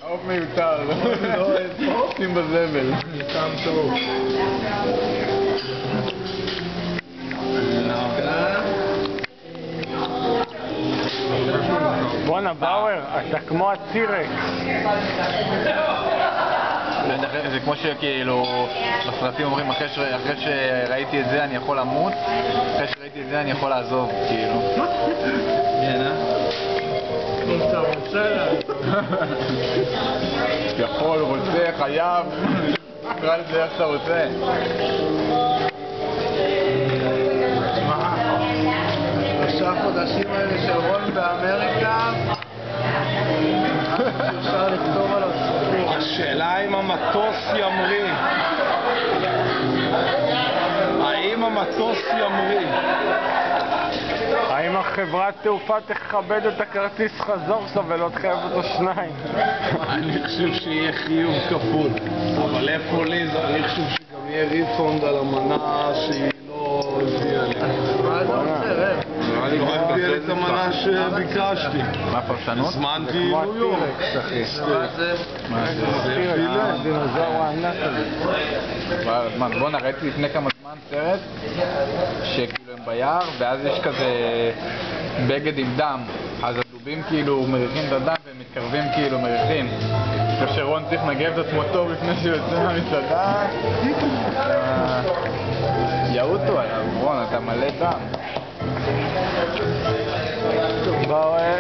העוף מיותר, לא עושים בזבל. טעם טוב. בואנה באואר, אתה כמו הטירקס. זה כמו שכאילו בסרטים אומרים אחרי שראיתי את זה אני יכול למות, אחרי שראיתי את זה אני יכול לעזוב, כאילו. אתה רוצה לה? יכול, רוצה, חייב, תקרא לזה איך שאתה רוצה. שלושה חודשים האלה של רון באמריקה, אפשר לכתוב עליו סיפור. השאלה אם המטוס ימריא. האם המטוס ימריא? האם החברת תעופה תכבד את הכרטיס חזור שלו ולא תחייב אותו שניים? אני חושב שיהיה חיוב כפול, אבל איפה לי זה, אני חושב שגם יהיה ריפונד על המנה שהיא לא הביאה לי. מה אתה רוצה, רב? לא הביאה לי את המנה שביקשתי. מה הפרשנות? הזמנתי ניו יורק. מה זה? זה פילה? דינוזאור הענק הזה. בוא'נה, ראיתי לפני כמה זמן סרט שכאילו הם ביער ואז יש כזה בגד עם דם, אז הדובים כאילו מריחים את הדם והם מתקרבים כאילו מריחים. כשרון צריך לנגב את עצמו טוב לפני שהוא יוצא מהמסעדה, יעוטו עליו, רון, אתה מלא דם. באואר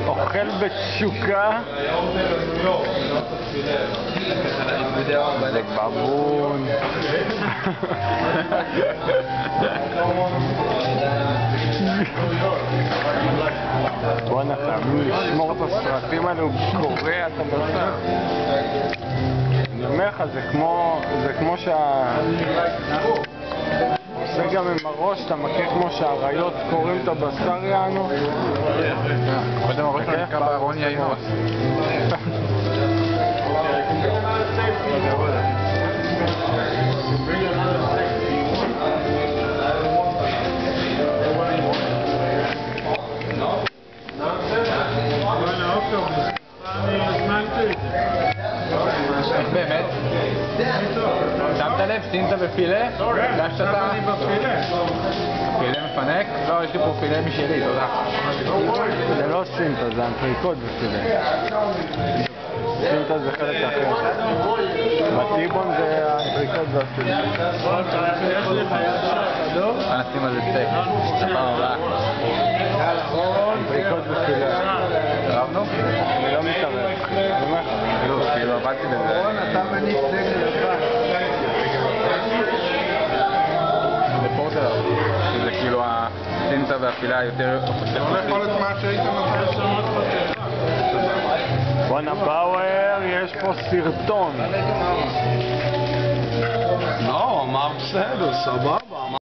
אוכל בתשוקה. זה בבון. בואנה, חייבים לשמור את הסרטים האלו בקוריאה, אתה מבין? אני אומר לך, זה כמו עושה גם עם הראש, אתה מכיר כמו שהאריות קוראים את הבשר יענו? קודם הראש לא נקרא בארון יאימוס. באמת? שמת לב? סינטה בפילה? הרגשת אתה? פילה מפנק? לא, יש לי פה פילה משלי, תודה. זה לא סינטה, זה אנטריקוט בפילה. סינטה זה חלק אחר. בטיבון זה האנטריקוט והפילה. נשים על זה סטייק. פעם הבאה. אנטריקוט ופילה. רבנו? אני לא מתערב. כאילו עבדתי בזה. אתה מניף דגל לבן. זה פורטר, שזה כאילו הסינטה והפילה יותר... לא יכול להיות מה שהיית נותן שמות פתיחה. בואנה באואר, יש פה סרטון. לא, אמר בסדר, סבבה.